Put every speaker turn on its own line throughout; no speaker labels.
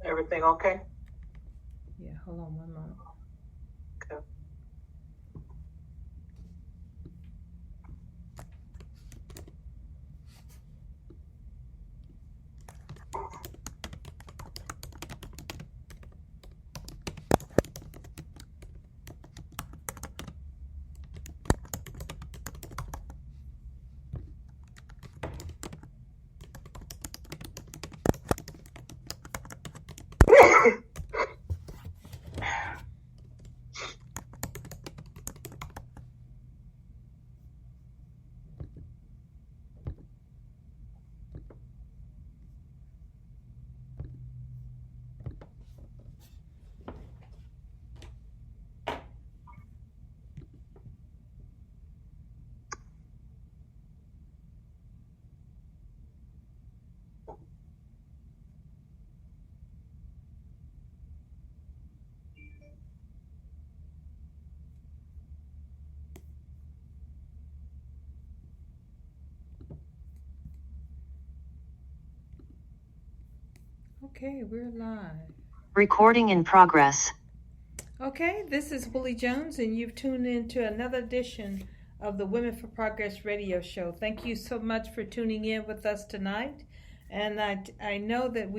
Everything okay?
Yeah, hold on one moment.
Okay.
Okay, we're live.
Recording in progress.
Okay, this is Willie Jones, and you've tuned in to another edition of the Women for Progress radio show. Thank you so much for tuning in with us tonight. And I know that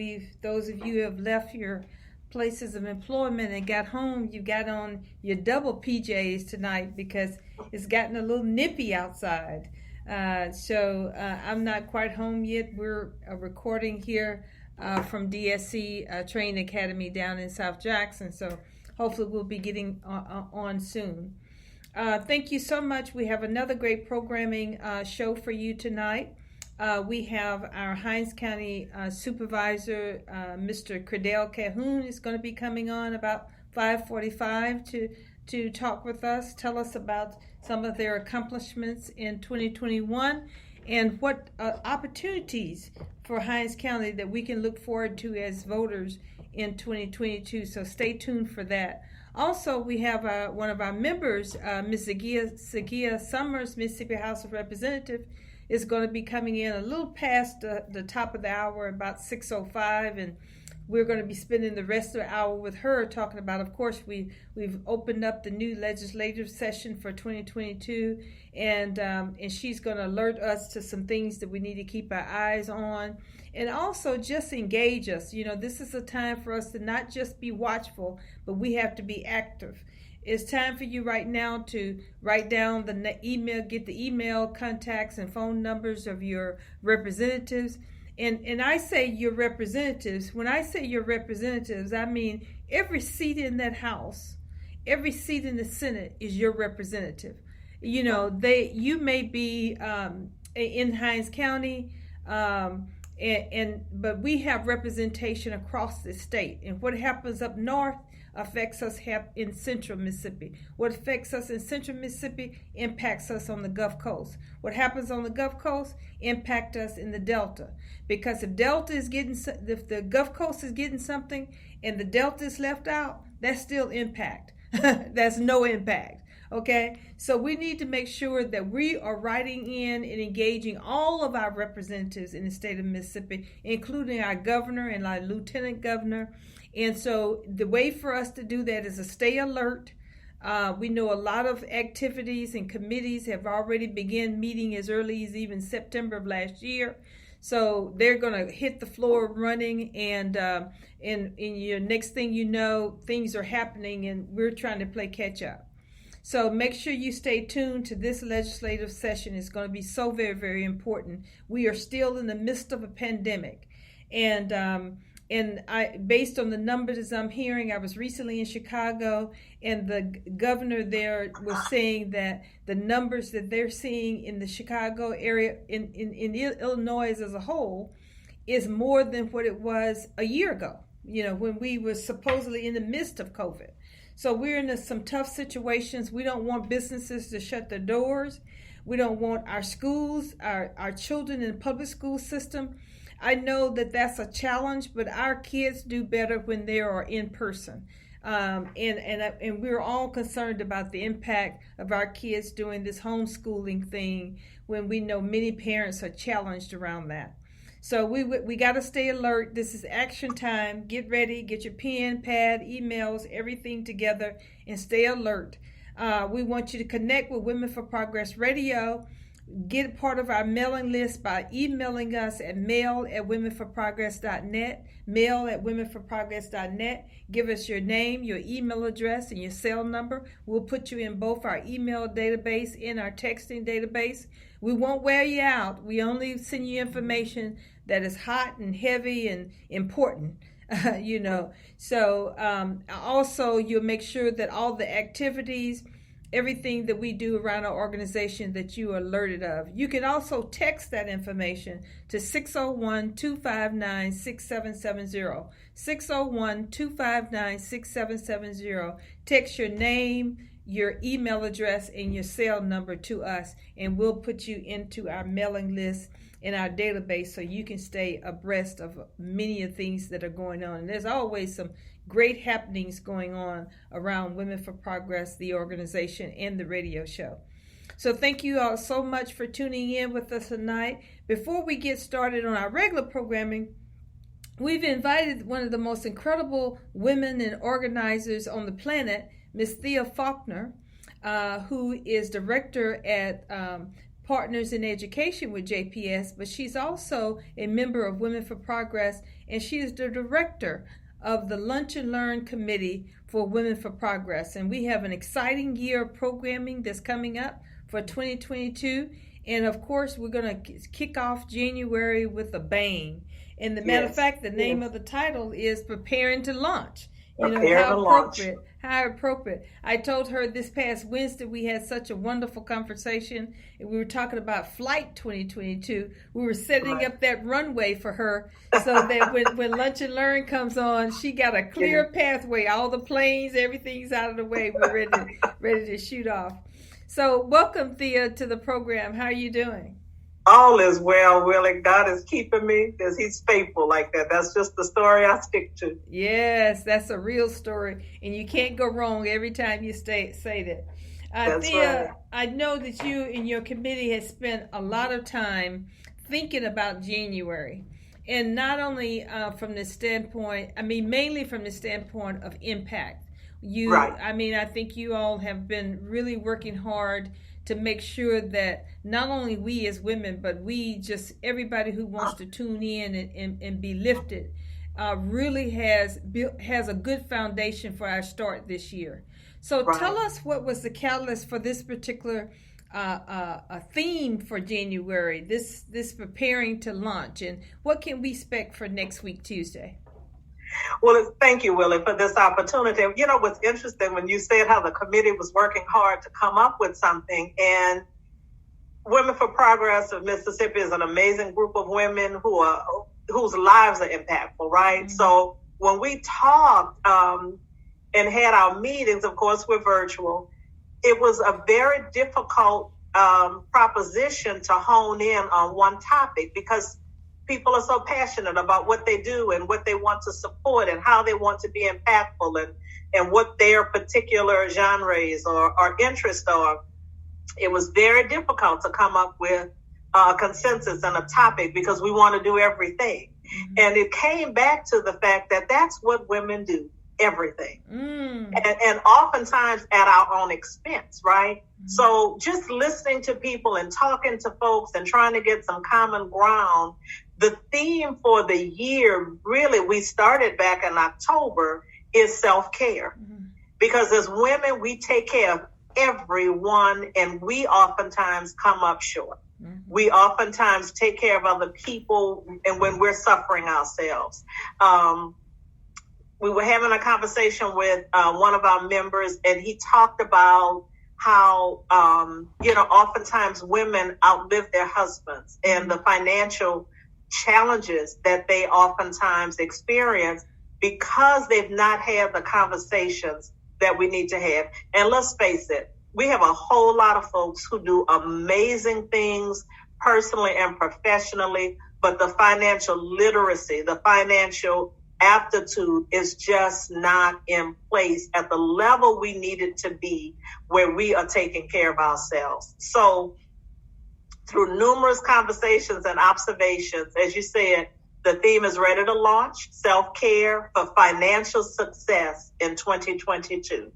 those of you who have left your places of employment and got home, you got on your double PJs tonight because it's gotten a little nippy outside. So I'm not quite home yet. We're recording here from DSC Training Academy down in South Jackson. So hopefully we'll be getting on soon. Thank you so much. We have another great programming show for you tonight. We have our Hinds County Supervisor, Mr. Credell Cahoon, is going to be coming on about 5:45 to talk with us, tell us about some of their accomplishments in 2021 and what opportunities for Hinds County that we can look forward to as voters in 2022. So stay tuned for that. Also, we have one of our members, Ms. Zakia Summers, Mississippi House of Representatives, is going to be coming in a little past the top of the hour, about 6:05, and we're going to be spending the rest of the hour with her talking about, of course, we've opened up the new legislative session for 2022, and she's going to alert us to some things that we need to keep our eyes on, and also just engage us. You know, this is a time for us to not just be watchful, but we have to be active. It's time for you right now to write down the email, get the email contacts and phone numbers of your representatives. And I say your representatives. When I say your representatives, I mean every seat in that House, every seat in the Senate is your representative. You know, you may be in Hinds County, but we have representation across the state. And what happens up north affects us in central Mississippi. What affects us in central Mississippi impacts us on the Gulf Coast. What happens on the Gulf Coast impacts us in the Delta. Because if the Gulf Coast is getting something and the Delta is left out, that's still impact. That's no impact. Okay, so we need to make sure that we are writing in and engaging all of our representatives in the state of Mississippi, including our governor and our lieutenant governor. And so the way for us to do that is to stay alert. We know a lot of activities and committees have already begun meeting as early as even September of last year. So they're going to hit the floor running, and next thing you know, things are happening, and we're trying to play catch up. So make sure you stay tuned to this legislative session. It's going to be so very, very important. We are still in the midst of a pandemic, and based on the numbers I'm hearing, I was recently in Chicago, and the governor there was saying that the numbers that they're seeing in the Chicago area, in Illinois as a whole, is more than what it was a year ago, you know, when we were supposedly in the midst of COVID. So we're in some tough situations. We don't want businesses to shut their doors. We don't want our schools, our children in the public school system. I know that that's a challenge, but our kids do better when they are in person. And we're all concerned about the impact of our kids doing this homeschooling thing when we know many parents are challenged around that. So we got to stay alert. This is action time. Get ready. Get your pen, pad, emails, everything together, and stay alert. We want you to connect with Women for Progress Radio. Get part of our mailing list by emailing us at mail@womenforprogress.net, mail@womenforprogress.net. Give us your name, your email address, and your cell number. We'll put you in both our email database and our texting database. We won't wear you out. We only send you information that is hot and heavy and important. So also you'll make sure that all the activities, everything that we do around our organization, that you are alerted of. You can also text that information to 601-259-6770. 601-259-6770. Text your name, your email address, and your cell number to us, and we'll put you into our mailing list in our database so you can stay abreast of many of things that are going on. And there's always some great happenings going on around Women for Progress, the organization, and the radio show. So thank you all so much for tuning in with us tonight. Before we get started on our regular programming, we've invited one of the most incredible women and organizers on the planet, Miss Thea Faulkner, who is director at Partners in Education with JPS, but she's also a member of Women for Progress, and she is the director of the Lunch and Learn Committee for Women for Progress. And we have an exciting year of programming that's coming up for 2022. And of course, we're going to kick off January with a bang. And the matter of fact, the name of the title is Preparing to Launch. How appropriate. I told her this past Wednesday we had such a wonderful conversation, and we were talking about Flight 2022. We were setting up that runway for her so that when Lunch and Learn comes on, she got a clear pathway. All the planes, everything's out of the way. We're ready to shoot off. So welcome, Thea, to the program. How are you doing?
All is well, Willie. God is keeping me because he's faithful like that. That's just the story I stick to.
Yes, that's a real story. And you can't go wrong every time you say that.
That's
Thea,
right.
I know that you and your committee has spent a lot of time thinking about January. And not only from the standpoint, mainly from the standpoint of impact. I think you all have been really working hard to make sure that not only we as women, but we just everybody who wants to tune in and be lifted really has a good foundation for our start this year. So tell us what was the catalyst for this particular theme for January, this preparing to launch, and what can we expect for next week, Tuesday?
Well, thank you, Willie, for this opportunity. You know, what's interesting when you said how the committee was working hard to come up with something, and Women for Progress of Mississippi is an amazing group of women whose lives are impactful, right? Mm-hmm. So when we talked and had our meetings, of course, we're virtual, it was a very difficult proposition to hone in on one topic because people are so passionate about what they do and what they want to support and how they want to be impactful and what their particular genres or interests are. It was very difficult to come up with a consensus and a topic because we want to do everything. Mm-hmm. And it came back to the fact that that's what women do, everything. And oftentimes at our own expense, right? Mm-hmm. So just listening to people and talking to folks and trying to get some common ground. The theme for the year, really, we started back in October, is self-care. Mm-hmm. Because as women, we take care of everyone, and we oftentimes come up short. Mm-hmm. We oftentimes take care of other people, and when we're suffering ourselves. We were having a conversation with one of our members, and he talked about how, oftentimes women outlive their husbands and the financial challenges that they oftentimes experience because they've not had the conversations that we need to have. And let's face it, we have a whole lot of folks who do amazing things personally and professionally, but the financial literacy, the financial aptitude is just not in place at the level we need it to be where we are taking care of ourselves. So Through numerous conversations and observations, as you said, the theme is ready to launch, self-care for financial success in 2022.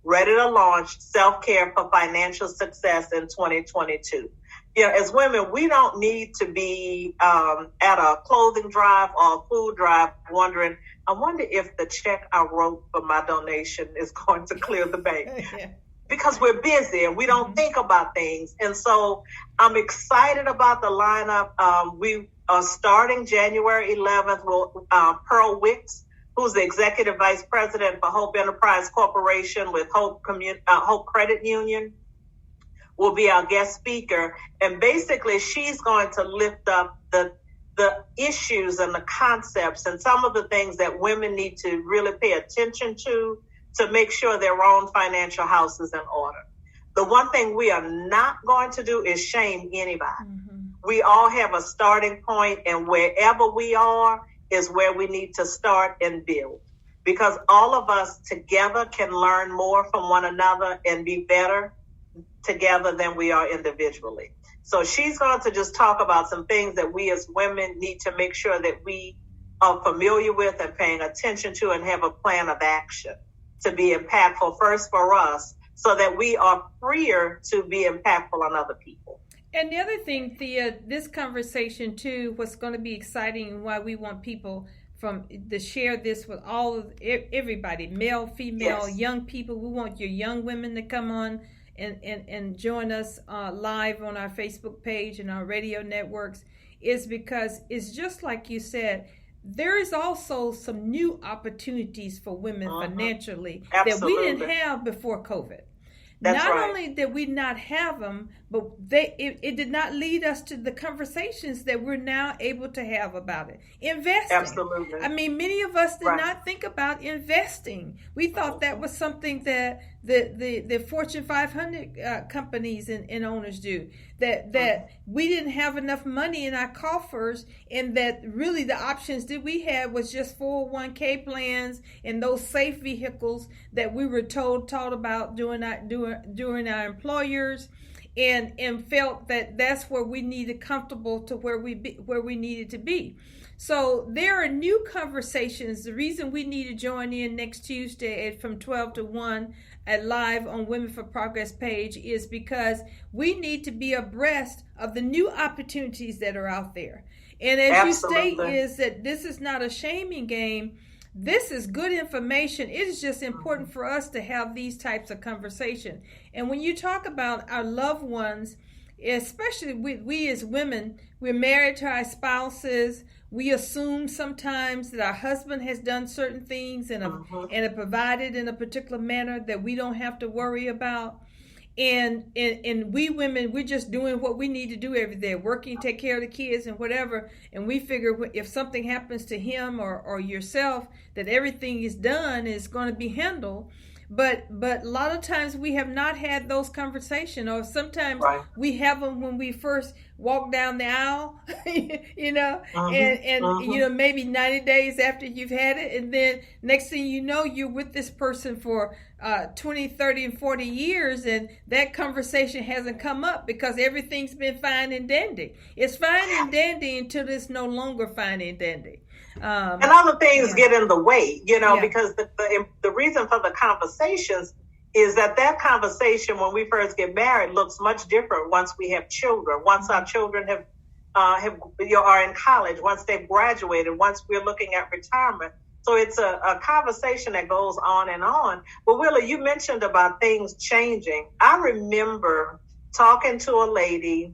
Ready to launch, self-care for financial success in 2022. As women, we don't need to be at a clothing drive or a food drive wondering, I wonder if the check I wrote for my donation is going to clear the bank. Yeah. Because we're busy and we don't think about things. And so I'm excited about the lineup. We are starting January 11th with Pearl Wicks, who's the Executive Vice President for Hope Enterprise Corporation with Hope Credit Union, will be our guest speaker. And basically, she's going to lift up the issues and the concepts and some of the things that women need to really pay attention to make sure their own financial house is in order. The one thing we are not going to do is shame anybody. Mm-hmm. We all have a starting point, and wherever we are is where we need to start and build. Because all of us together can learn more from one another and be better together than we are individually. So she's going to just talk about some things that we as women need to make sure that we are familiar with and paying attention to and have a plan of action to be impactful first for us so that we are freer to be impactful on other people.
And the other thing, Thea, this conversation too, what's going to be exciting and why we want people to share this with all of everybody, male, female, yes, young people. We want your young women to come on and join us live on our Facebook page and our radio networks, is because it's just like you said, there is also some new opportunities for women financially. Absolutely. That we didn't have before COVID. That's not right. Only did we not have them, but it did not lead us to the conversations that we're now able to have about it. Investing. Absolutely. I mean, many of us did not think about investing. We thought that was something that the Fortune 500 companies and owners do. That we didn't have enough money in our coffers, and that really the options that we had was just 401k plans and those safe vehicles that we were taught about during our employers, and felt that that's where we needed comfortable to where we needed to be. So there are new conversations. The reason we need to join in next Tuesday from 12 to 1 at live on Women for Progress page is because we need to be abreast of the new opportunities that are out there. And as Absolutely. You state, is that this is not a shaming game. This is good information. It is just important for us to have these types of conversation. And when you talk about our loved ones, especially we as women, we're married to our spouses. We assume sometimes that our husband has done certain things and have provided in a particular manner that we don't have to worry about. And we women, we're just doing what we need to do every day, working, take care of the kids and whatever. And we figure if something happens to him or yourself, that everything is done, is going to be handled. But a lot of times we have not had those conversations, or sometimes we have them when we first walk down the aisle, and maybe 90 days after you've had it, and then next thing you know, you're with this person for 20, 30, and 40 years, and that conversation hasn't come up because everything's been fine and dandy. It's fine and dandy until it's no longer fine and dandy.
And other things get in the way, because the reason for the conversations is that conversation when we first get married looks much different once we have children, once our children are in college, once they've graduated, once we're looking at retirement. So it's a conversation that goes on and on. But Willie, you mentioned about things changing. I remember talking to a lady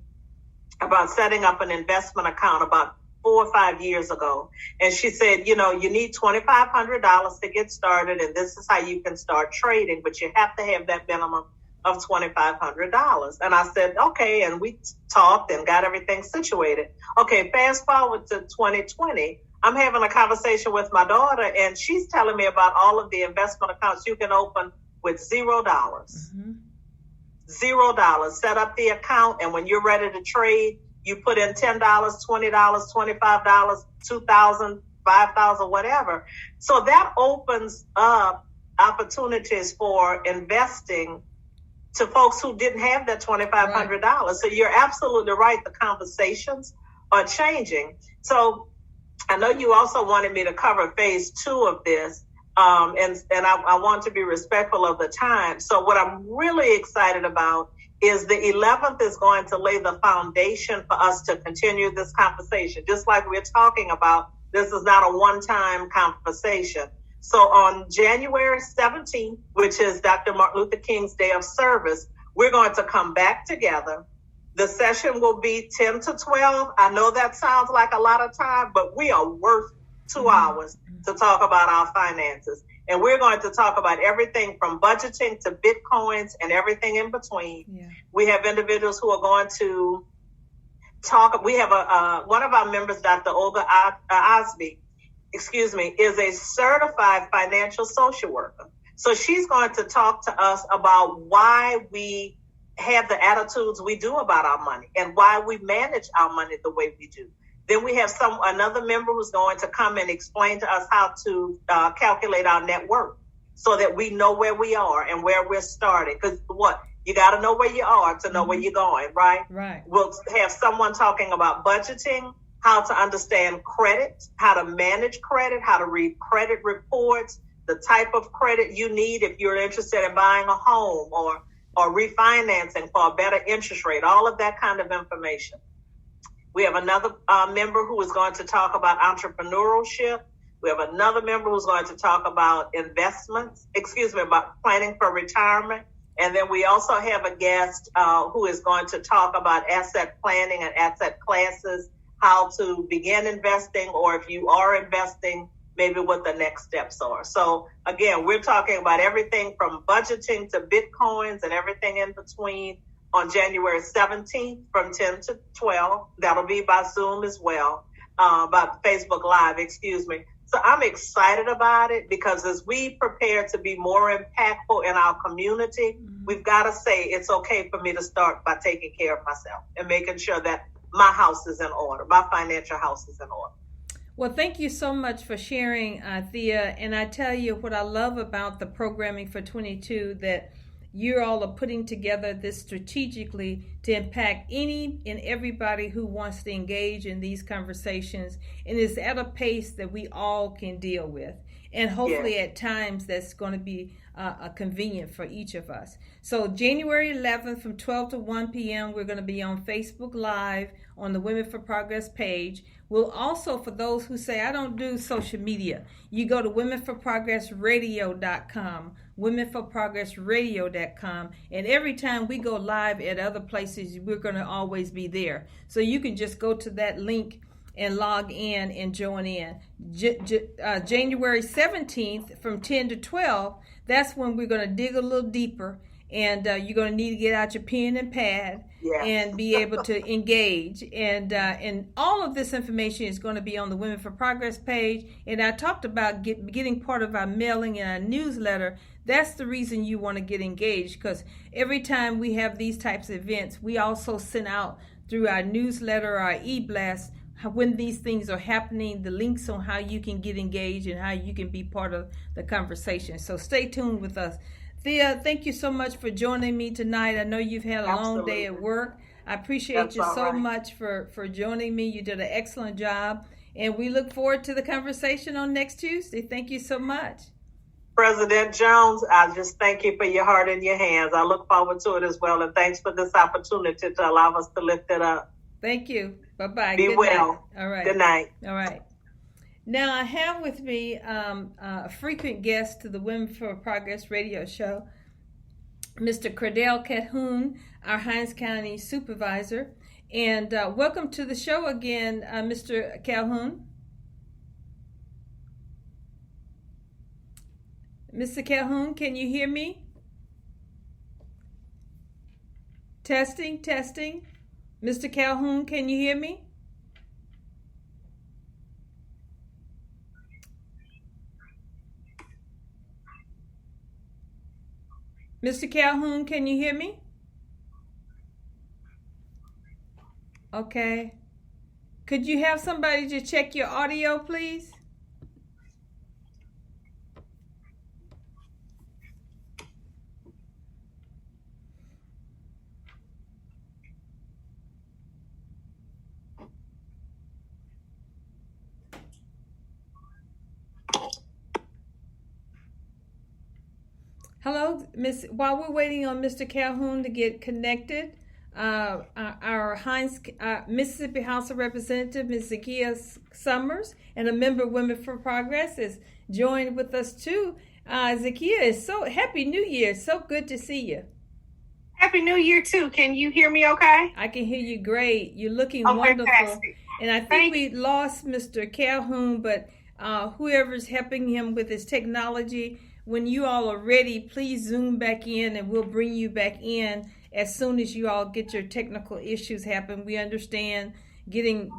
about setting up an investment account about 4 or 5 years ago. And she said, you need $2,500 to get started, and this is how you can start trading, but you have to have that minimum of $2,500. And I said, okay. And we talked and got everything situated. Okay, fast forward to 2020. I'm having a conversation with my daughter, and she's telling me about all of the investment accounts you can open with $0. $0. Set up the account, and when you're ready to trade, you put in $10, $20, $25, $2,000, $5,000, whatever. So that opens up opportunities for investing to folks who didn't have that $2,500. Right. So you're absolutely right. The conversations are changing. So I know you also wanted me to cover phase 2 of this. And I want to be respectful of the time. So what I'm really excited about is the 11th is going to lay the foundation for us to continue this conversation. Just like we're talking about, this is not a one-time conversation. So on January 17th, which is Dr. Martin Luther King's Day of Service, we're going to come back together. The session will be 10 to 12. I know that sounds like a lot of time, but we are worth 2 hours to talk about our finances. And we're going to talk about everything from budgeting to Bitcoins and everything in between. Yeah. We have individuals who are going to talk. We have one of our members, Dr. Olga Osby, is a certified financial social worker. So she's going to talk to us about why we have the attitudes we do about our money and why we manage our money the way we do. Then we have another member who's going to come and explain to us how to calculate our net worth so that we know where we are and where we're starting. Because you got to know where you are to know where you're going, right?
Right.
We'll have someone talking about budgeting, how to understand credit, how to manage credit, how to read credit reports, the type of credit you need if you're interested in buying a home or refinancing for a better interest rate, all of that kind of information. We have another member who is going to talk about entrepreneurship. We have another member who's going to talk about about planning for retirement. And then we also have a guest who is going to talk about asset planning and asset classes, how to begin investing, or if you are investing, maybe what the next steps are. So again, we're talking about everything from budgeting to Bitcoins and everything in between on January 17th from 10 to 12. That'll be by Zoom as well, by Facebook Live, So I'm excited about it because as we prepare to be more impactful in our community, we've got to say it's okay for me to start by taking care of myself and making sure that my house is in order, my financial house is in order.
Well, thank you so much for sharing, Thea. And I tell you what I love about the programming for 22, that you all are putting together this strategically to impact any and everybody who wants to engage in these conversations, and is at a pace that we all can deal with. And hopefully at times that's going to be convenient for each of us. So January 11th from 12 to 1 p.m. we're going to be on Facebook Live on the Women for Progress page. We'll also, for those who say, I don't do social media, you go to womenforprogressradio.com, womenforprogressradio.com, and every time we go live at other places, we're going to always be there. So you can just go to that link and log in and join in. January 17th from 10 to 12, that's when we're going to dig a little deeper, and you're going to need to get out your pen and pad and be able to engage. And all of this information is going to be on the Women for Progress page. And I talked about getting part of our mailing and our newsletter. That's the reason you want to get engaged, because every time we have these types of events, we also send out through our newsletter, our e-blast, when these things are happening, the links on how you can get engaged and how you can be part of the conversation. So stay tuned with us. Thea, thank you so much for joining me tonight. I know you've had a long day at work. I appreciate you so much for joining me. You did an excellent job. And we look forward to the conversation on next Tuesday. Thank you so much.
President Jones, I just thank you for your heart and your hands. I look forward to it as well. And thanks for this opportunity to allow us to lift it up.
Thank you. Bye-bye.
Be well.
Night. All right.
Good night.
All right. Now, I have with me a frequent guest to the Women for Progress radio show, Mr. Cradell Calhoun, our Hinds County supervisor. And welcome to the show again, Mr. Calhoun. Mr. Calhoun, can you hear me? Testing. Mr. Calhoun, can you hear me? Mr. Calhoun, can you hear me? Okay. Could you have somebody to check your audio, please? Hello, Miss. While we're waiting on Mr. Calhoun to get connected, our Mississippi House of Representative, Ms. Zakia Summers, and a member of Women for Progress, is joined with us too. Zakia, is so happy New Year! So good to see you.
Happy New Year too. Can you hear me okay?
I can hear you great. You're looking wonderful.
Fantastic.
And I think we lost Mr. Calhoun, but whoever's helping him with his technology, when you all are ready, please zoom back in and we'll bring you back in as soon as you all get your technical issues happen. We understand getting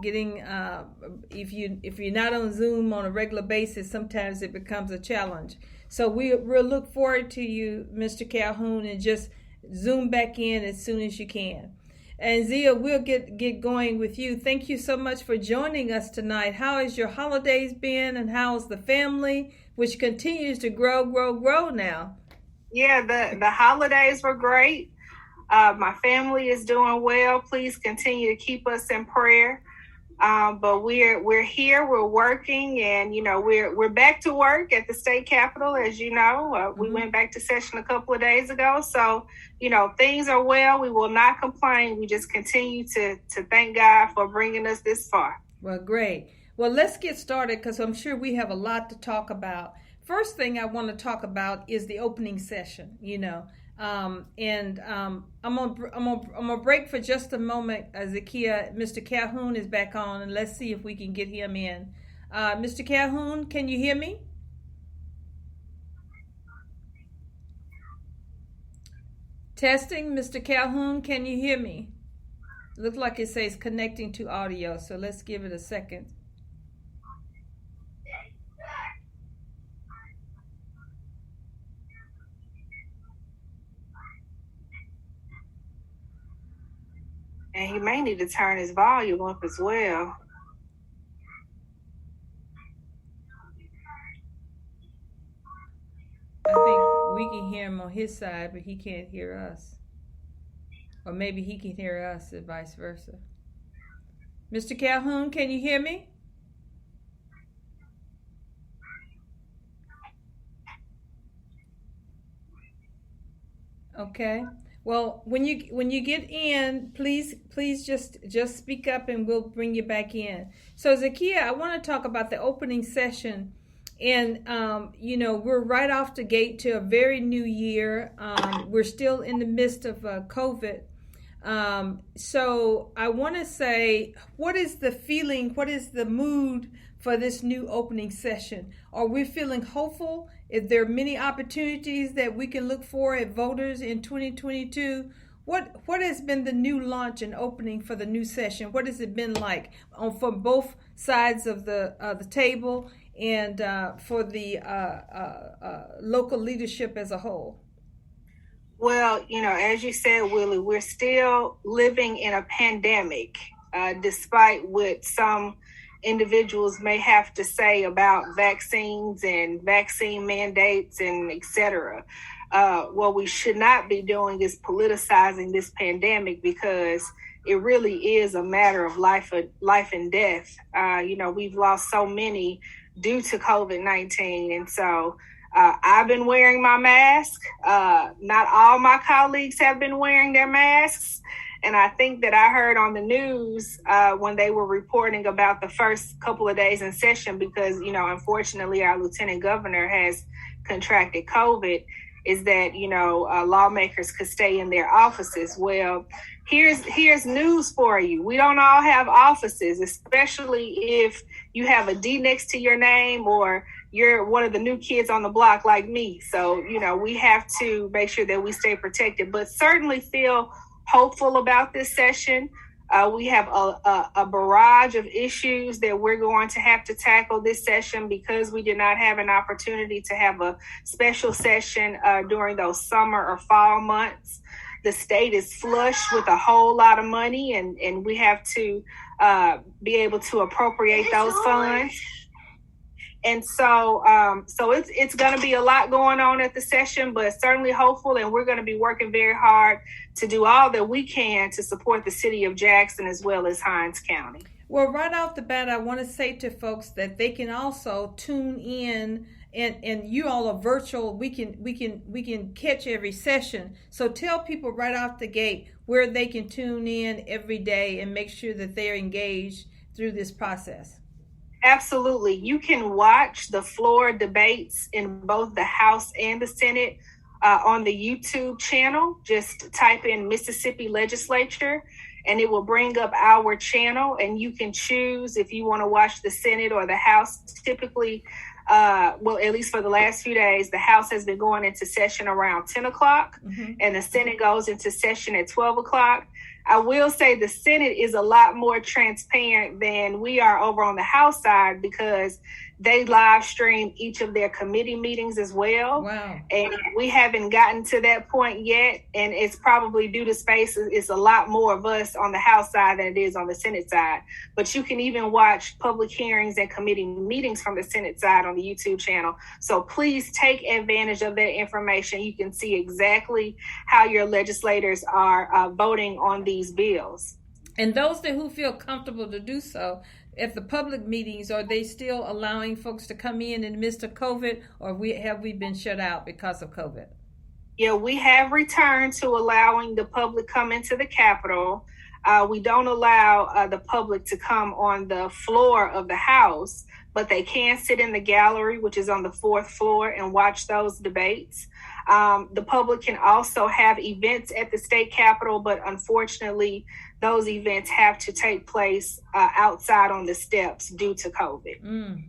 if you're not on Zoom on a regular basis, sometimes it becomes a challenge. So we'll look forward to you, Mr. Calhoun, and just zoom back in as soon as you can. And Zia, we'll get going with you. Thank you so much for joining us tonight. How has your holidays been, and how's the family, which continues to grow now?
Yeah, the holidays were great. My family is doing well. Please continue to keep us in prayer. But we're here, we're working, and we're back to work at the state capitol. As you know, we went back to session a couple of days ago. So things are well. We will not complain. We just continue to thank God for bringing us this far.
Well, great. Well, let's get started because I'm sure we have a lot to talk about. First thing I want to talk about is the opening session. I'm gonna break for just a moment. Zakia, Mr. Calhoun is back on, and let's see if we can get him in. Mr. Calhoun, can you hear me? Testing, Mr. Calhoun, can you hear me? Looks like it says connecting to audio, so let's give it a second.
And he may need to turn his volume up as well.
I think we can hear him on his side, but he can't hear us. Or maybe he can hear us and vice versa. Mr. Calhoun, can you hear me? Okay. Well, when you get in, please just speak up and we'll bring you back in. So Zakia, I want to talk about the opening session, and we're right off the gate to a very new year. We're still in the midst of COVID. So I want to say, what is the feeling? What is the mood for this new opening session? Are we feeling hopeful? If there are many opportunities that we can look for as voters in 2022, what has been the new launch and opening for the new session? What has it been like for both sides of the table and for the local leadership as a whole?
Well, as you said, Willie, we're still living in a pandemic, despite what some individuals may have to say about vaccines and vaccine mandates and et cetera. What we should not be doing is politicizing this pandemic, because it really is a matter of life and death. We've lost so many due to COVID-19. And so I've been wearing my mask. Not all my colleagues have been wearing their masks. And I think that I heard on the news when they were reporting about the first couple of days in session, because, unfortunately, our lieutenant governor has contracted COVID, is that, lawmakers could stay in their offices. Well, here's news for you. We don't all have offices, especially if you have a D next to your name or you're one of the new kids on the block like me. So, we have to make sure that we stay protected, but certainly feel hopeful about this session. We have a barrage of issues that we're going to have to tackle this session, because we did not have an opportunity to have a special session during those summer or fall months. The state is flush with a whole lot of money, and we have to be able to appropriate those funds. And so it's going to be a lot going on at the session, but certainly hopeful. And we're going to be working very hard to do all that we can to support the city of Jackson as well as Hinds County.
Well, right off the bat, I want to say to folks that they can also tune in and you all are virtual. We can catch every session. So tell people right off the gate where they can tune in every day and make sure that they're engaged through this process.
Absolutely. You can watch the floor debates in both the House and the Senate on the YouTube channel. Just type in Mississippi Legislature and it will bring up our channel, and you can choose if you want to watch the Senate or the House. Typically, well, at least for the last few days, the House has been going into session around 10 o'clock and the Senate goes into session at 12 o'clock. I will say the Senate is a lot more transparent than we are over on the House side, because they live stream each of their committee meetings as well.
Wow.
And we haven't gotten to that point yet. And it's probably due to space. It's a lot more of us on the House side than it is on the Senate side. But you can even watch public hearings and committee meetings from the Senate side on the YouTube channel. So please take advantage of that information. You can see exactly how your legislators are voting on these bills.
And those who feel comfortable to do so at the public meetings, are they still allowing folks to come in the midst of COVID, or have we been shut out because of COVID?
Yeah, we have returned to allowing the public come into the Capitol. We don't allow the public to come on the floor of the House, but they can sit in the gallery, which is on the 4th floor, and watch those debates. The public can also have events at the state capitol, but unfortunately, those events have to take place outside on the steps due to COVID.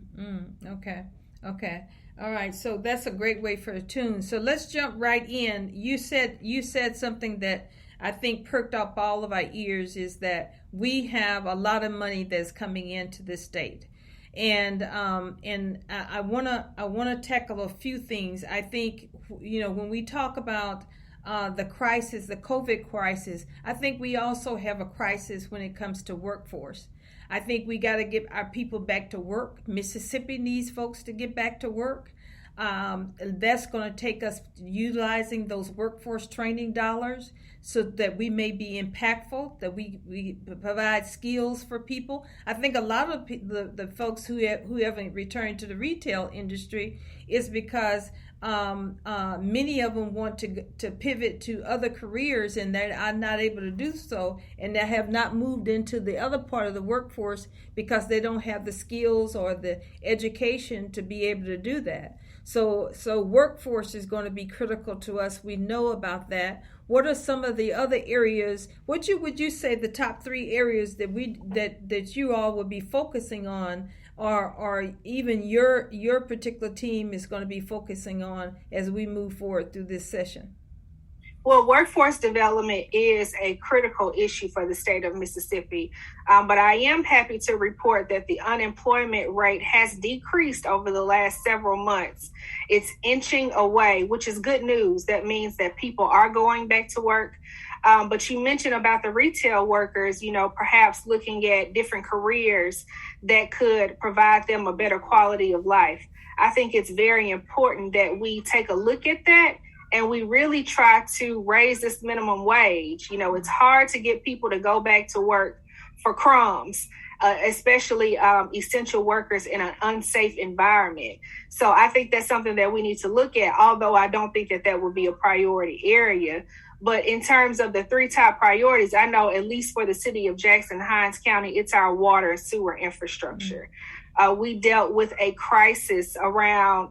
Okay. All right. So that's a great way for a tune. So let's jump right in. You said something that I think perked up all of our ears, is that we have a lot of money that's coming into the state. And I wanna tackle a few things. I think, when we talk about the crisis, the COVID crisis, I think we also have a crisis when it comes to workforce. I think we got to get our people back to work. Mississippi needs folks to get back to work. That's going to take us utilizing those workforce training dollars so that we may be impactful, that we provide skills for people. I think a lot of the folks who haven't returned to the retail industry is because many of them want to pivot to other careers, and they are not able to do so, and they have not moved into the other part of the workforce because they don't have the skills or the education to be able to do that. So workforce is going to be critical to us. We know about that. What are some of the other areas? Would you say the top 3 areas that you all will be focusing on, or even your particular team is going to be focusing on as we move forward through this session?
Well, workforce development is a critical issue for the state of Mississippi, but I am happy to report that the unemployment rate has decreased over the last several months. It's inching away, which is good news. That means that people are going back to work. But you mentioned about the retail workers, perhaps looking at different careers that could provide them a better quality of life. I think it's very important that we take a look at that and we really try to raise this minimum wage. It's hard to get people to go back to work for crumbs, especially essential workers in an unsafe environment. So I think that's something that we need to look at, although I don't think that would be a priority area. But in terms of the 3 top priorities, I know at least for the city of Jackson-Hinds County, it's our water and sewer infrastructure. We dealt with a crisis a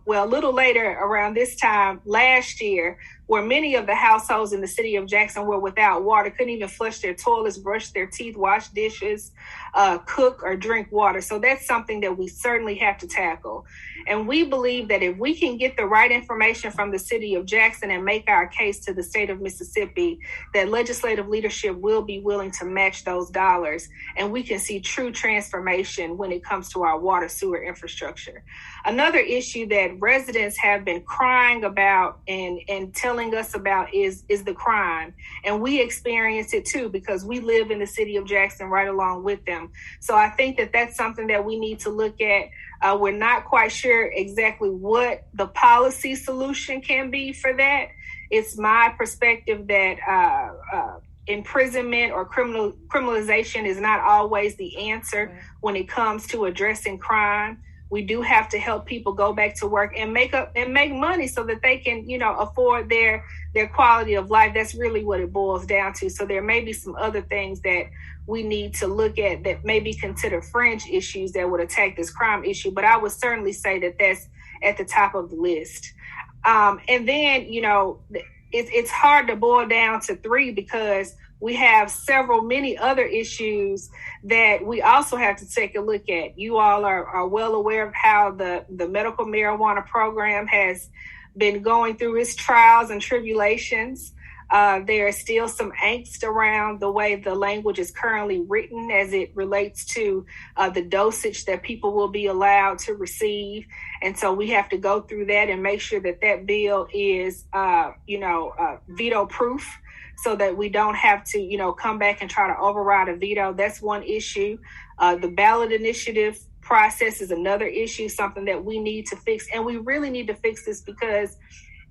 little later around this time last year, where many of the households in the city of Jackson were without water, couldn't even flush their toilets, brush their teeth, wash dishes, cook or drink water. So that's something that we certainly have to tackle. And we believe that if we can get the right information from the city of Jackson and make our case to the state of Mississippi, that legislative leadership will be willing to match those dollars, and we can see true transformation when it comes to our water sewer infrastructure. Another issue that residents have been crying about and telling us about is the crime. And we experience it too, because we live in the city of Jackson right along with them. So I think that that's something that we need to look at. We're not quite sure exactly what the policy solution can be for that. It's my perspective that imprisonment or criminalization is not always the answer when it comes to addressing crime. We do have to help people go back to work and make money so that they can, afford their quality of life. That's really what it boils down to. So there may be some other things that we need to look at that may be considered fringe issues that would attack this crime issue. But I would certainly say that that's at the top of the list. And then, it's hard to boil down to three because we have many other issues that we also have to take a look at. You all are well aware of how the medical marijuana program has been going through its trials and tribulations. There is still some angst around the way the language is currently written as it relates to the dosage that people will be allowed to receive. And so we have to go through that and make sure that bill is, veto proof so that we don't have to, come back and try to override a veto. That's one issue. The ballot initiative process is another issue, something that we need to fix. And we really need to fix this because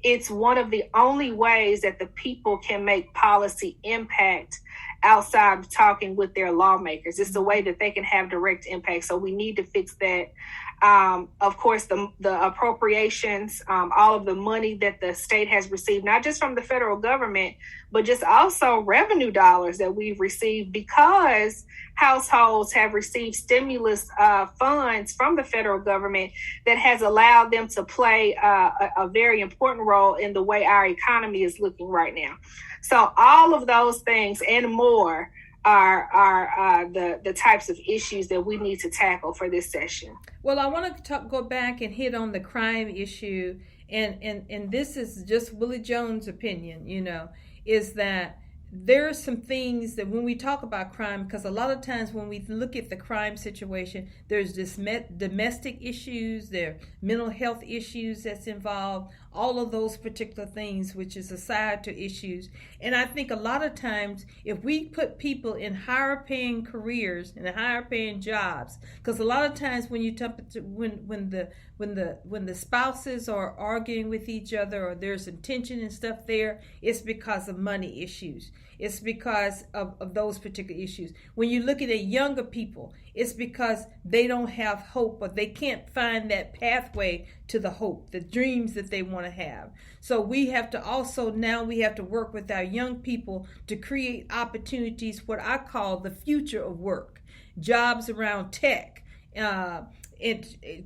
it's one of the only ways that the people can make policy impact outside of talking with their lawmakers. It's the way that they can have direct impact. So we need to fix that. Of course, the appropriations, all of the money that the state has received, not just from the federal government, but just also revenue dollars that we've received because households have received stimulus funds from the federal government that has allowed them to play a very important role in the way our economy is looking right now. So all of those things and more are the types of issues that we need to tackle for this session.
Well, I want to go back and hit on the crime issue, and this is just Willie Jones' opinion, is that there are some things that when we talk about crime, because a lot of times when we look at the crime situation, there's this domestic issues, there are mental health issues that's involved, all of those particular things, which is societal issues. And I think a lot of times if we put people in higher paying careers and higher paying jobs, because a lot of times when you when the spouses are arguing with each other or there's some tension and stuff there, it's because of money issues. It's because of those particular issues. When you look at younger people, it's because they don't have hope or they can't find that pathway to the hope, the dreams that they want to have. So we have to work with our young people to create opportunities, what I call the future of work, jobs around tech,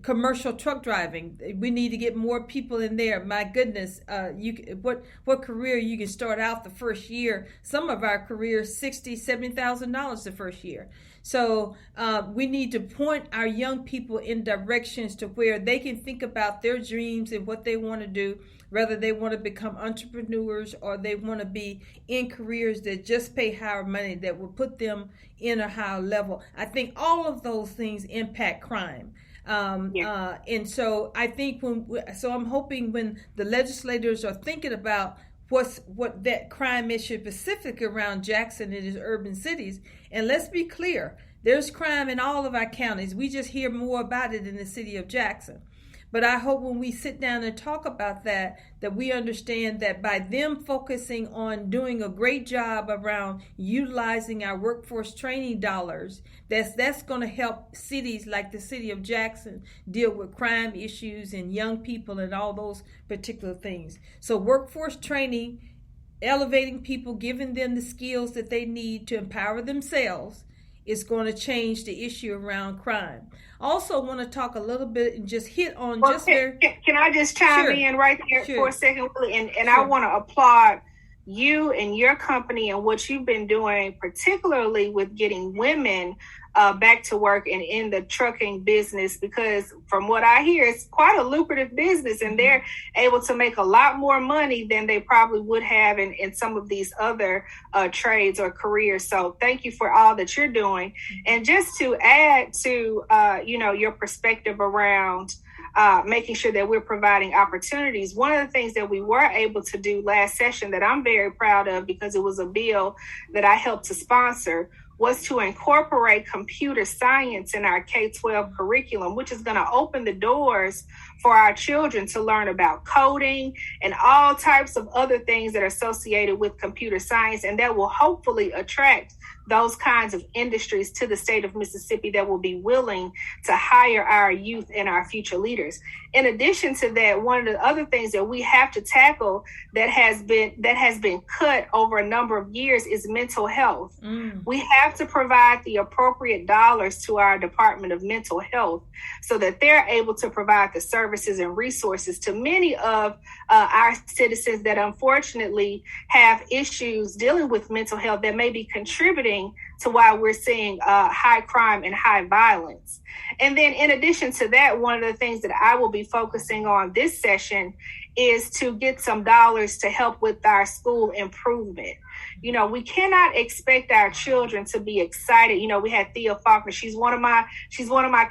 commercial truck driving. We need to get more people in there. My goodness, what career you can start out the first year? Some of our careers, $60,000-$70,000 the first year. So we need to point our young people in directions to where they can think about their dreams and what they want to do, whether they want to become entrepreneurs or they want to be in careers that just pay higher money, that will put them in a higher level. I think all of those things impact crime. And so I think I'm hoping when the legislators are thinking about what that crime issue specific around Jackson and its urban cities, and let's be clear, there's crime in all of our counties. We just hear more about it in the city of Jackson. But I hope when we sit down and talk about that we understand that by them focusing on doing a great job around utilizing our workforce training dollars, that's going to help cities like the city of Jackson deal with crime issues and young people and all those particular things. So workforce training, elevating people, giving them the skills that they need to empower themselves, is going to change the issue around crime. Also want to talk a little bit and just hit on
Can I just chime in right there for a second, Willie? And I want to applaud you and your company and what you've been doing, particularly with getting women back to work and in the trucking business, because from what I hear, it's quite a lucrative business and they're able to make a lot more money than they probably would have in some of these other trades or careers. So thank you for all that you're doing. And just to add to, your perspective around making sure that we're providing opportunities. One of the things that we were able to do last session that I'm very proud of, because it was a bill that I helped to sponsor, was to incorporate computer science in our K-12 curriculum, which is going to open the doors for our children to learn about coding and all types of other things that are associated with computer science, and that will hopefully attract those kinds of industries to the state of Mississippi that will be willing to hire our youth and our future leaders. In addition to that, one of the other things that we have to tackle that has been cut over a number of years is mental health. We have to provide the appropriate dollars to our Department of Mental Health so that they're able to provide the services and resources to many of our citizens that unfortunately have issues dealing with mental health that may be contributing to why we're seeing high crime and high violence. And then in addition to that, one of the things that I will be focusing on this session is to get some dollars to help with our school improvement. You know, we cannot expect our children to be excited. You know, we had Thea Faulkner. She's one of my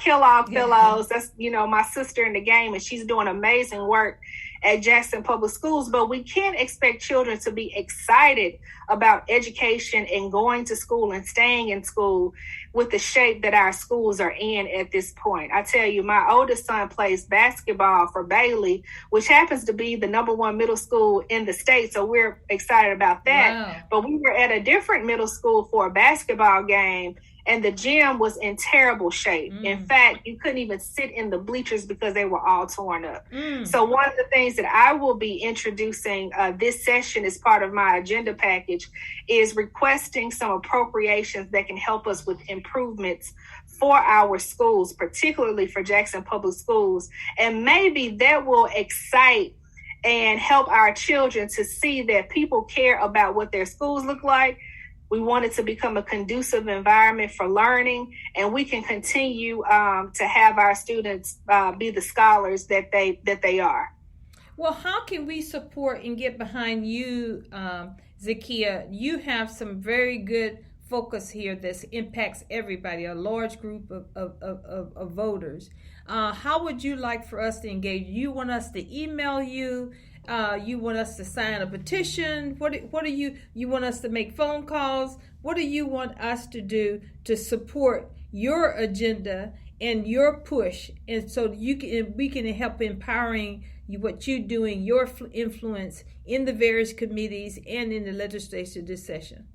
Kellogg fellows. That's, you know, my sister in the game, and she's doing amazing work at Jackson Public Schools. But we can't expect children to be excited about education and going to school and staying in school with the shape that our schools are in at this point. I tell you, my oldest son plays basketball for Bailey, which happens to be the #1 middle school in the state. So we're excited about that.
Wow.
But we were at a different middle school for a basketball game, and the gym was in terrible shape. In fact, you couldn't even sit in the bleachers because they were all torn up. So one of the things that I will be introducing this session as part of my agenda package is requesting some appropriations that can help us with improvements for our schools, particularly for Jackson Public Schools. And maybe that will excite and help our children to see that people care about what their schools look like. We want it to become a conducive environment for learning, and we can continue to have our students be the scholars that they are.
Well, how can we support and get behind you, Zakia? You have some very good focus here that impacts everybody, a large group of voters. How would you like for us to engage? You want us to email you? You want us to sign a petition? What do you want us to make phone calls? What do you want us to do to support your agenda and your push, and so we can help empowering you, what you're doing, your influence in the various committees and in the legislature this session?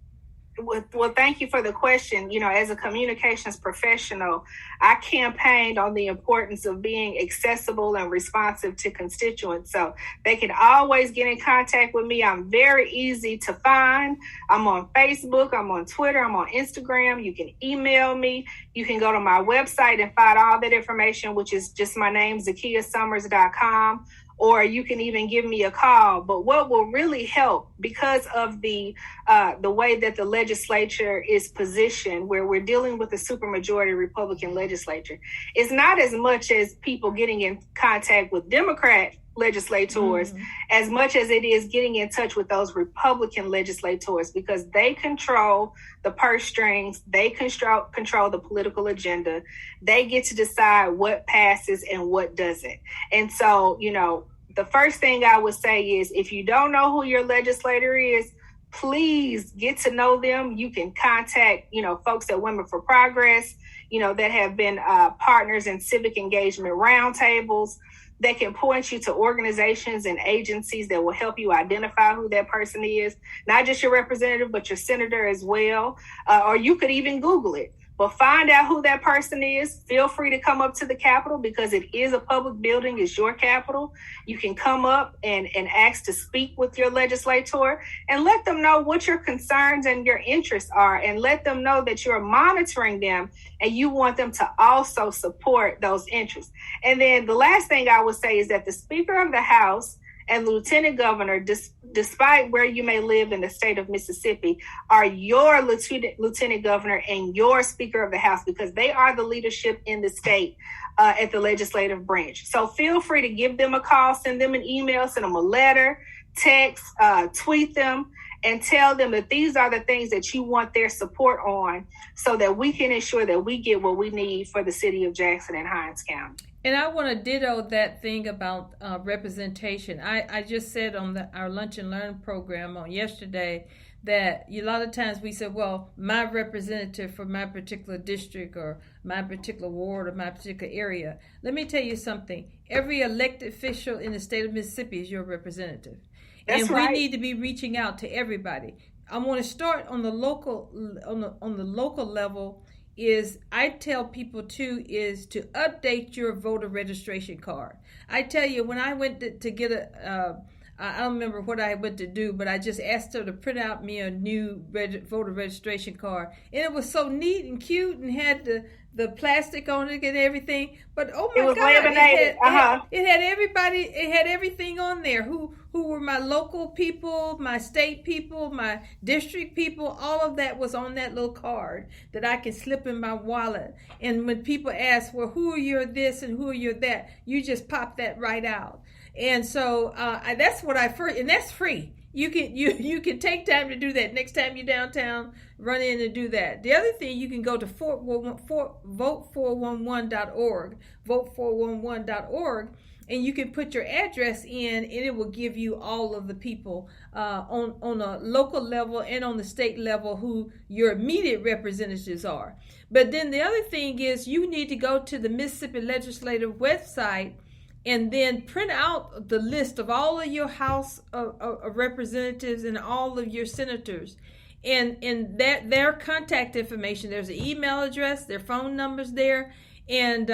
Well, thank you for the question. You know, as a communications professional, I campaigned on the importance of being accessible and responsive to constituents. So they can always get in contact with me. I'm very easy to find. I'm on Facebook, I'm on Twitter, I'm on Instagram. You can email me. You can go to my website and find all that information, which is just my name, ZakiaSummers.com. Or you can even give me a call. But what will really help, because of the way that the legislature is positioned, where we're dealing with a supermajority Republican legislature, is not as much as people getting in contact with Democrat legislators as much as it is getting in touch with those Republican legislators, because they control the purse strings, they control the political agenda, they get to decide what passes and what doesn't. And so, you know, the first thing I would say is, if you don't know who your legislator is, please get to know them. You can contact, you know, folks at Women for Progress, you know, that have been partners in civic engagement roundtables. That can point you to organizations and agencies that will help you identify who that person is, not just your representative, but your senator as well. Or you could even Google it. But find out who that person is. Feel free to come up to the Capitol, because it is a public building. It's your Capitol. You can come up and ask to speak with your legislator and let them know what your concerns and your interests are, and let them know that you're monitoring them and you want them to also support those interests. And then the last thing I would say is that the Speaker of the House and the Lieutenant Governor, despite where you may live in the state of Mississippi, are your Lieutenant Governor and your Speaker of the House, because they are the leadership in the state at the legislative branch. So feel free to give them a call, send them an email, send them a letter, text, tweet them, and tell them that these are the things that you want their support on, so that we can ensure that we get what we need for the city of Jackson and Hinds County.
And I want to ditto that thing about representation. I just said on our Lunch and Learn program on yesterday that a lot of times we say, well, my representative for my particular district or my particular ward or my particular area. Let me tell you something. Every elected official in the state of Mississippi is your representative.
That's
and
right.
We need to be reaching out to everybody. I want to start on the local level. Is I tell people too is to update your voter registration card. I tell you, when I went to get I don't remember what I went to do, but I just asked her to print out me a new voter registration card, and it was so neat and cute and had the plastic on it and everything. But oh my God, it had everybody. It had everything on there. Who were my local people, my state people, my district people? All of that was on that little card that I can slip in my wallet. And when people ask, well, who are your this and who are your that, you just pop that right out. And so that's what and that's free. You can take time to do that. Next time you're downtown, run in and do that. The other thing, you can go to vote411.org, vote411.org, and you can put your address in, and it will give you all of the people on a local level and on the state level who your immediate representatives are. But then the other thing is you need to go to the Mississippi Legislative website and then print out the list of all of your House of Representatives and all of your senators, and their contact information. There's an email address, their phone numbers there, and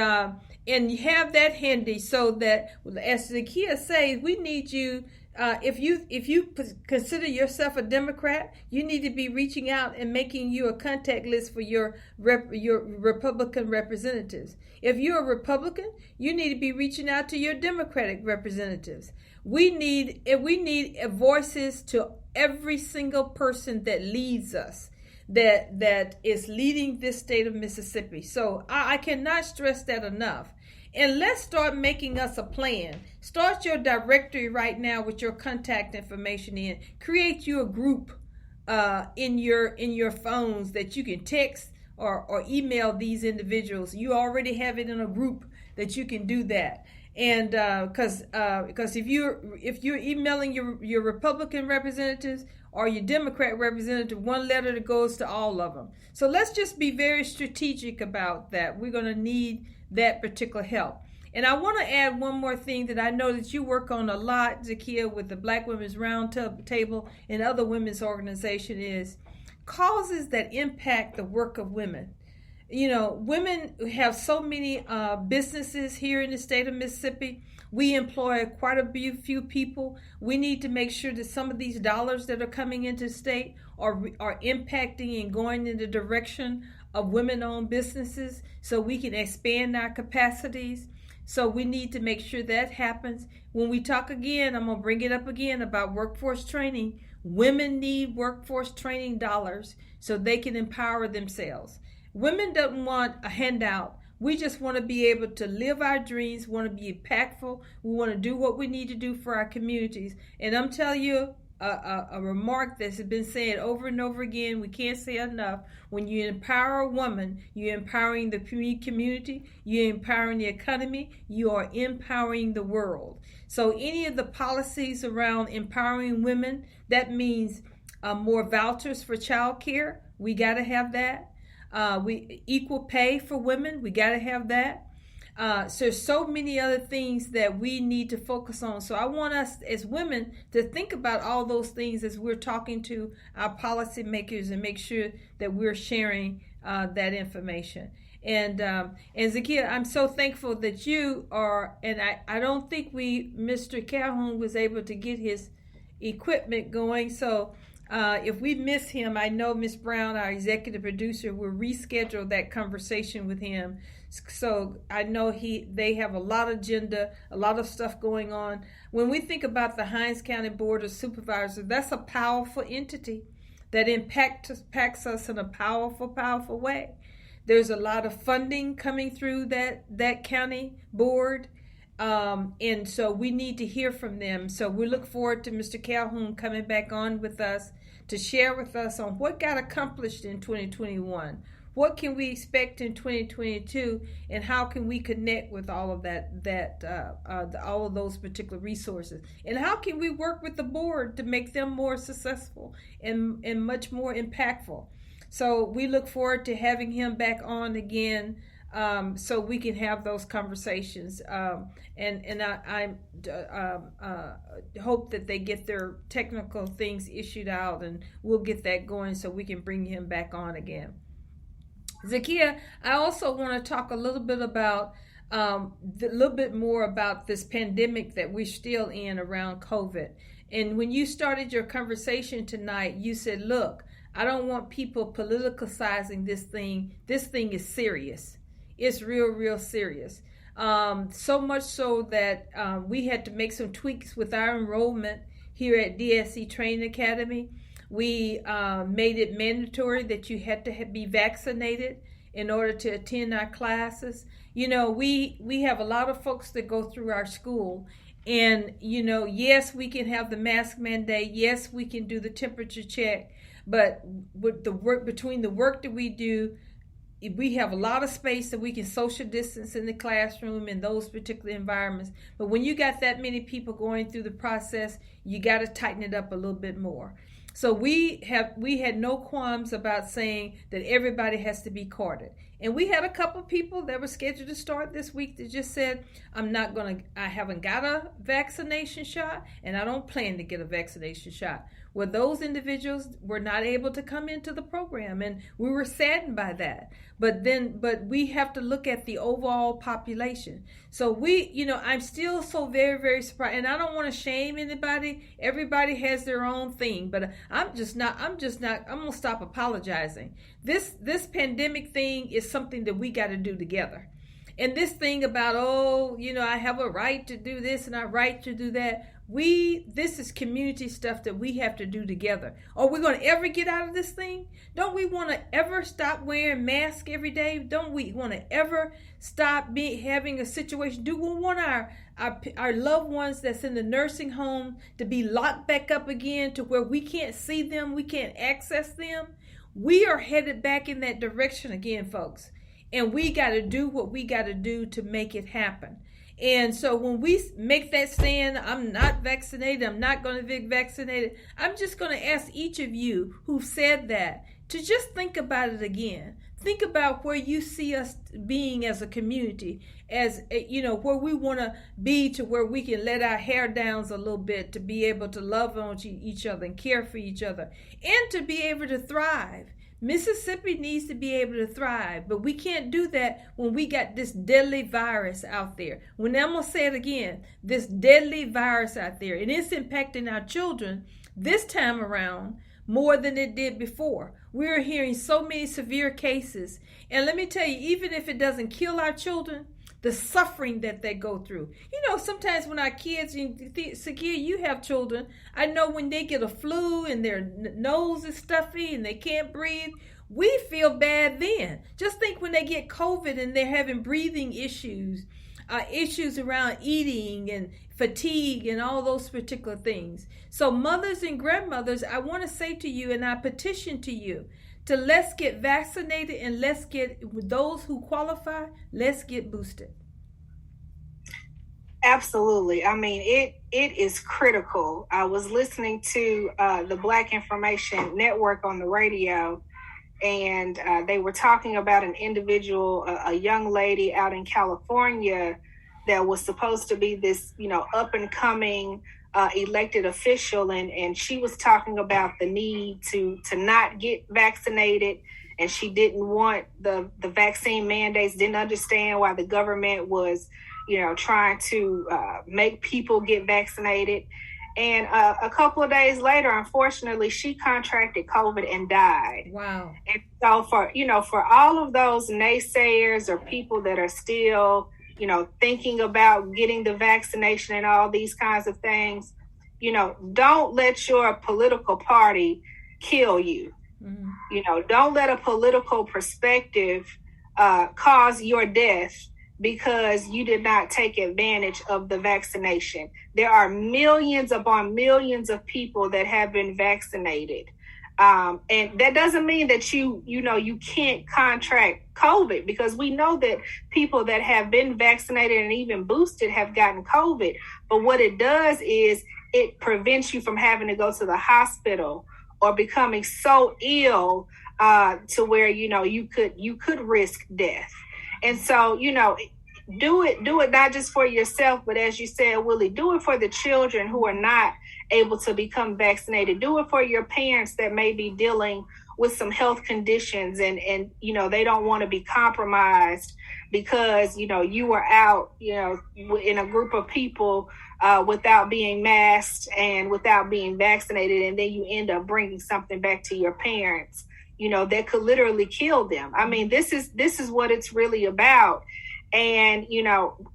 you have that handy so that, as Zakia says, we need you. If you consider yourself a Democrat, you need to be reaching out and making you a contact list for your Republican representatives. If you're a Republican, you need to be reaching out to your Democratic representatives. We need voices to every single person that leads us, that is leading this state of Mississippi. So I cannot stress that enough. And let's start making us a plan. Start your directory right now with your contact information in. Create you a group in your phones that you can text or email these individuals. You already have it in a group that you can do that. And because if you're emailing your Republican representatives or your Democrat representative, one letter that goes to all of them. So let's just be very strategic about that. We're going to need that particular help. And I want to add one more thing that I know that you work on a lot, Zakia, with the Black Women's Roundtable and other women's organizations, is causes that impact the work of women. You know, women have so many businesses here in the state of Mississippi. We employ quite a few people. We need to make sure that some of these dollars that are coming into the state are impacting and going in the direction of women-owned businesses so we can expand our capacities. So we need to make sure that happens. When we talk again, I'm going to bring it up again about workforce training. Women need workforce training dollars so they can empower themselves. Women don't want a handout. We just want to be able to live our dreams, want to be impactful. We want to do what we need to do for our communities. And I'm telling you, a remark that's been said over and over again, we can't say enough. When you empower a woman, you're empowering the community, you're empowering the economy, you are empowering the world. So any of the policies around empowering women, that means more vouchers for child care. We got to have that. Equal pay for women. We got to have that. So many other things that we need to focus on. So I want us as women to think about all those things as we're talking to our policymakers and make sure that we're sharing that information. And Zakia, I'm so thankful that you are, and I don't think Mr. Calhoun was able to get his equipment going. So if we miss him, I know Miss Brown, our executive producer, will reschedule that conversation with him. So I know they have a lot of agenda, a lot of stuff going on. When we think about the Hinds County Board of Supervisors, that's a powerful entity that impacts us in a powerful, powerful way. There's a lot of funding coming through that county board. And so we need to hear from them. So we look forward to Mr. Calhoun coming back on with us to share with us on what got accomplished in 2021. What can we expect in 2022, and how can we connect with all of all of those particular resources? And how can we work with the board to make them more successful and much more impactful? So we look forward to having him back on again, so we can have those conversations. And I hope that they get their technical things issued out, and we'll get that going so we can bring him back on again. Zakia, I also want to talk a little bit about more about this pandemic that we're still in around COVID. And when you started your conversation tonight, you said, look, I don't want people politicizing this thing. This thing is serious. It's real serious. So much so that we had to make some tweaks with our enrollment here at DSC Training Academy. We made it mandatory that you had to be vaccinated in order to attend our classes. You know, we have a lot of folks that go through our school, and, you know, yes, we can have the mask mandate. Yes, we can do the temperature check. But with the work, between the work that we do, we have a lot of space that we can social distance in the classroom in those particular environments. But when you got that many people going through the process, you got to tighten it up a little bit more. So we had no qualms about saying that everybody has to be carded. And we had a couple of people that were scheduled to start this week that just said, I haven't got a vaccination shot, and I don't plan to get a vaccination shot. Well, those individuals were not able to come into the program, and we were saddened by that. But we have to look at the overall population. So I'm still so very surprised, and I don't want to shame anybody. Everybody has their own thing, but I'm gonna stop apologizing. This pandemic thing is something that we got to do together. And this thing about, I have a right to do this and a right to do that. This is community stuff that we have to do together. Are we going to ever get out of this thing? Don't we want to ever stop wearing masks every day? Don't we want to ever stop having a situation? Do we want our loved ones that's in the nursing home to be locked back up again to where we can't see them, we can't access them? We are headed back in that direction again, folks. And we got to do what we got to do to make it happen. And so when we make that stand, I'm not vaccinated, I'm not going to be vaccinated, I'm just going to ask each of you who've said that to just think about it again. Think about where you see us being as a community, as where we want to be, to where we can let our hair down a little bit, to be able to love on each other and care for each other, and to be able to thrive. Mississippi needs to be able to thrive, but we can't do that when we got this deadly virus out there. I'm going to say it again, this deadly virus out there, and it's impacting our children this time around more than it did before. We're hearing so many severe cases, and let me tell you, even if it doesn't kill our children, the suffering that they go through. Sometimes when our kids, Sakia, you have children, I know when they get a flu and their nose is stuffy and they can't breathe, we feel bad then. Just think when they get COVID and they're having breathing issues, issues around eating and fatigue and all those particular things. So mothers and grandmothers, I want to say to you, and I petition to you, to let's get vaccinated, and let's get, those who qualify, let's get boosted.
Absolutely. I mean, it is critical. I was listening to the Black Information Network on the radio, and they were talking about an individual, a young lady out in California that was supposed to be this, up and coming elected official, and she was talking about the need to not get vaccinated, and she didn't want the vaccine mandates, didn't understand why the government was trying to make people get vaccinated. And a couple of days later, unfortunately, she contracted COVID and died.
Wow.
And so for all of those naysayers or people that are still thinking about getting the vaccination and all these kinds of things, don't let your political party kill you. Mm-hmm. Don't let a political perspective cause your death because you did not take advantage of the vaccination. There are millions upon millions of people that have been vaccinated. And that doesn't mean that you can't contract COVID, because we know that people that have been vaccinated and even boosted have gotten COVID. But what it does is it prevents you from having to go to the hospital or becoming so ill to where, you could risk death. And so, do it not just for yourself, but as you said, Willie, do it for the children who are not able to become vaccinated. Do it for your parents that may be dealing with some health conditions and they don't want to be compromised because, you were out, in a group of people without being masked and without being vaccinated. And then you end up bringing something back to your parents, that could literally kill them. I mean, this is what it's really about. And,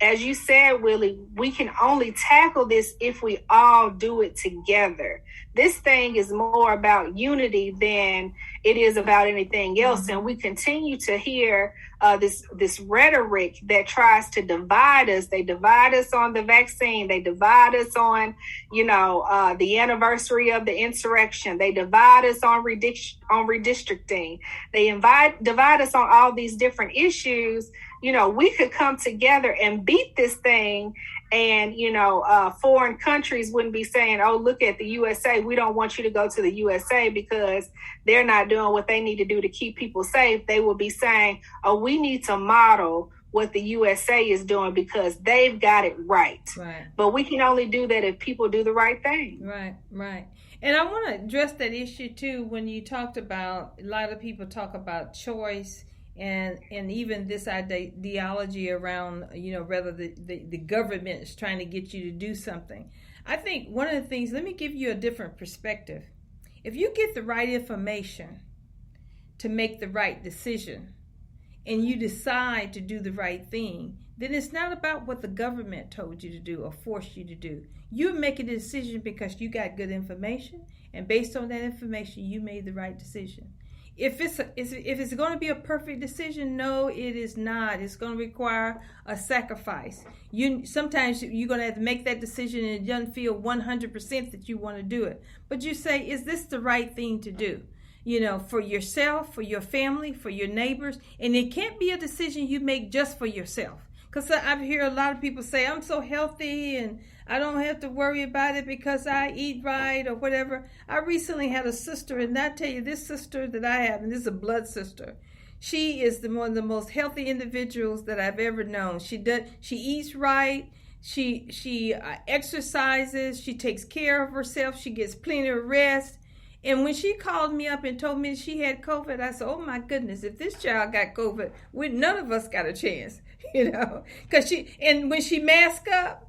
as you said, Willie, we can only tackle this if we all do it together. This thing is more about unity than it is about anything else. And we continue to hear this rhetoric that tries to divide us. They divide us on the vaccine. They divide us on, the anniversary of the insurrection. They divide us on redistricting. They divide us on all these different issues. We could come together and beat this thing, and, foreign countries wouldn't be saying, oh, look at the USA. We don't want you to go to the USA because they're not doing what they need to do to keep people safe. They will be saying, oh, we need to model what the USA is doing because they've got it right.
Right.
But we can only do that if people do the right thing.
Right. And I want to address that issue too when you talked about, a lot of people talk about choice and even this ideology around, whether the government is trying to get you to do something. I think one of the things, let me give you a different perspective. If you get the right information to make the right decision and you decide to do the right thing, then it's not about what the government told you to do or forced you to do. You're making a decision because you got good information, and based on that information, you made the right decision. If it's going to be a perfect decision, no, it is not. It's going to require a sacrifice. Sometimes you're going to have to make that decision and it doesn't feel 100% that you want to do it. But you say, is this the right thing to do? For yourself, for your family, for your neighbors. And it can't be a decision you make just for yourself. Because I hear a lot of people say, I'm so healthy and I don't have to worry about it because I eat right or whatever. I recently had a sister, and I tell you, this sister that I have, and this is a blood sister, she is one of the most healthy individuals that I've ever known. She eats right. She exercises. She takes care of herself. She gets plenty of rest. And when she called me up and told me she had COVID, I said, oh my goodness, if this child got COVID, none of us got a chance, because when she masks up,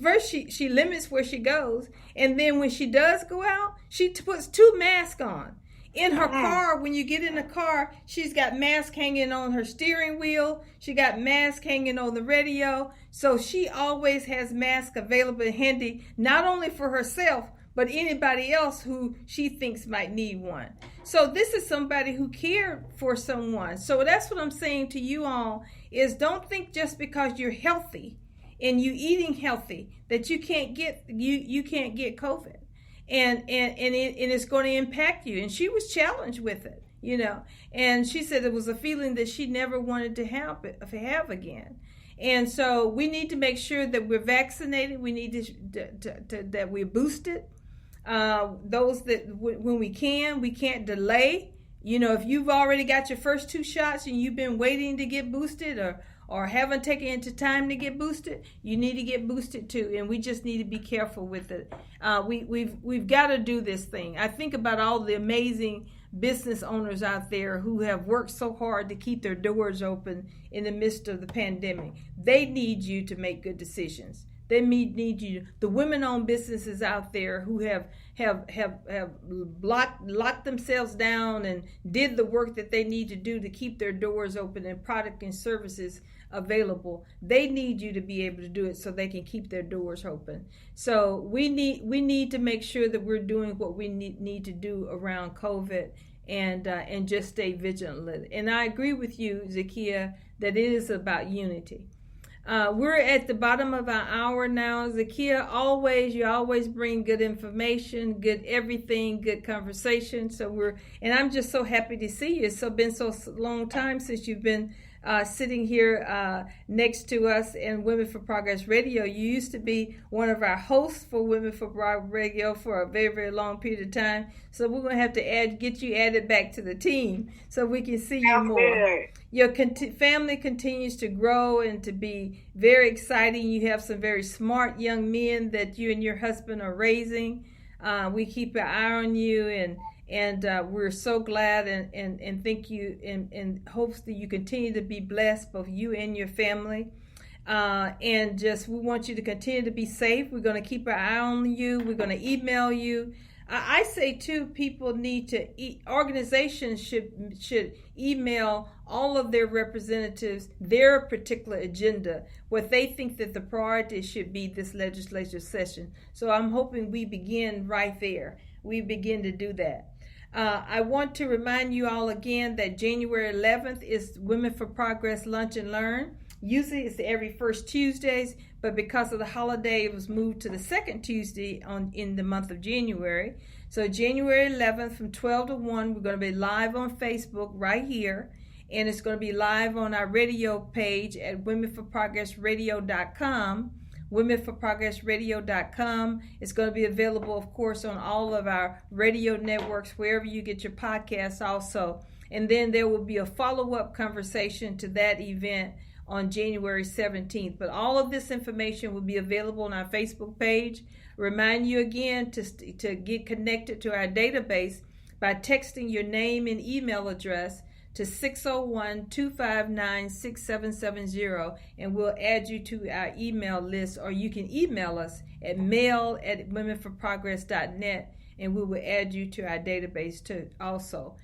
first she limits where she goes. And then when she does go out, she puts 2 masks on. In her car, when you get in the car, she's got masks hanging on her steering wheel. She got masks hanging on the radio. So she always has masks available handy, not only for herself, but anybody else who she thinks might need one. So this is somebody who cared for someone. So that's what I'm saying to you all, is don't think just because you're healthy and you eating healthy that you can't get COVID. And it's going to impact you. And she was challenged with it, and she said it was a feeling that she never wanted to have again. And so we need to make sure that we're vaccinated. We need to that we're boosted. Those that when we can't delay. If you've already got your first 2 shots and you've been waiting to get boosted or haven't taken into time to get boosted, you need to get boosted too. And we just need to be careful with it. We've got to do this thing. I think about all the amazing business owners out there who have worked so hard to keep their doors open in the midst of the pandemic. They need you to make good decisions. They need you. The women-owned businesses out there who have locked themselves down and did the work that they need to do to keep their doors open and product and services available. They need you to be able to do it so they can keep their doors open. So we need to make sure that we're doing what we need to do around COVID and just stay vigilant. And I agree with you, Zakia, that it is about unity. We're at the bottom of our hour now. Zakia, you always bring good information, good everything, good conversation. And I'm just so happy to see you. It's been so long time since you've been sitting here next to us in Women for Progress Radio. You used to be one of our hosts for Women for Progress Radio for a very, very long period of time. So we're going to have to get you added back to the team so we can see you more.
Good.
Your family continues to grow and to be very exciting. You have some very smart young men that you and your husband are raising. We keep an eye on you, and we're so glad and thank you and hopes that you continue to be blessed, both you and your family. And just we want you to continue to be safe. We're going to keep our eye on you. We're going to email you. I say too, people need to organizations should email all of their representatives their particular agenda, what they think that the priority should be this legislature session. So I'm hoping we begin right there. We begin to do that. I want to remind you all again that January 11th is Women for Progress Lunch and Learn. Usually it's every first Tuesdays, but because of the holiday, it was moved to the second Tuesday in the month of January. So January 11th from 12 to 1, we're going to be live on Facebook right here. And it's going to be live on our radio page at womenforprogressradio.com. womenforprogressradio.com. It's going to be available, of course, on all of our radio networks, wherever you get your podcasts also. And then there will be a follow-up conversation to that event on January 17th. But all of this information will be available on our Facebook page. Remind you again to get connected to our database by texting your name and email address to 601-259-6770, and we'll add you to our email list, or you can email us at mail@womenforprogress.net, and we will add you to our database too also.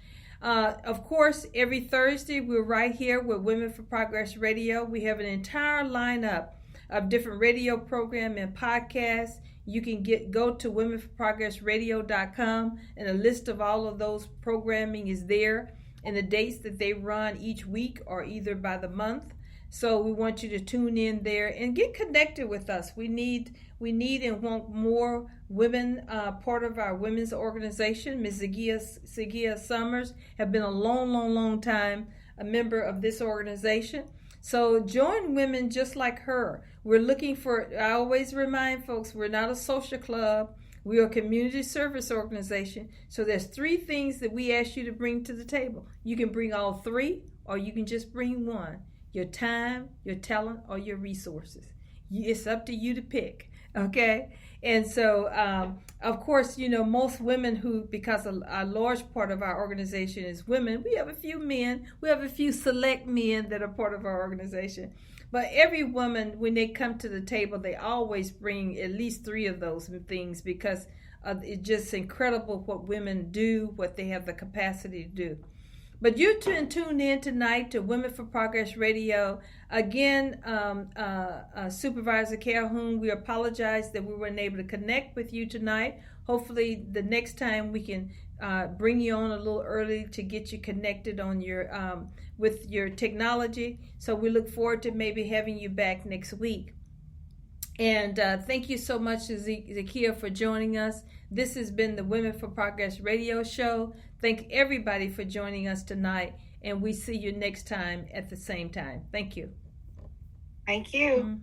Of course, every Thursday we're right here with Women for Progress Radio. We have an entire lineup of different radio program and podcasts. You can go to womenforprogressradio.com, and a list of all of those programming is there, and the dates that they run each week or either by the month. So we want you to tune in there and get connected with us. We need and want more women part of our women's organization. Ms. Zakia Summers have been a long time a member of this organization. So join women just like her. We're looking for, I always remind folks, we're not a social club. We are a community service organization. So there's 3 things that we ask you to bring to the table. You can bring all 3, or you can just bring 1. Your time, your talent, or your resources. It's up to you to pick, okay? And so, of course, most women because a large part of our organization is women, we have a few men, we have a few select men that are part of our organization. But every woman, when they come to the table, they always bring at least 3 of those things, because it's just incredible what women do, what they have the capacity to do. But you tune in tonight to Women for Progress Radio. Again, Supervisor Calhoun, we apologize that we weren't able to connect with you tonight. Hopefully the next time we can bring you on a little early to get you connected on your with your technology. So we look forward to maybe having you back next week. And thank you so much, Zakia, for joining us. This has been the Women for Progress Radio Show. Thank everybody for joining us tonight, and we see you next time at the same time. Thank you.
Thank you.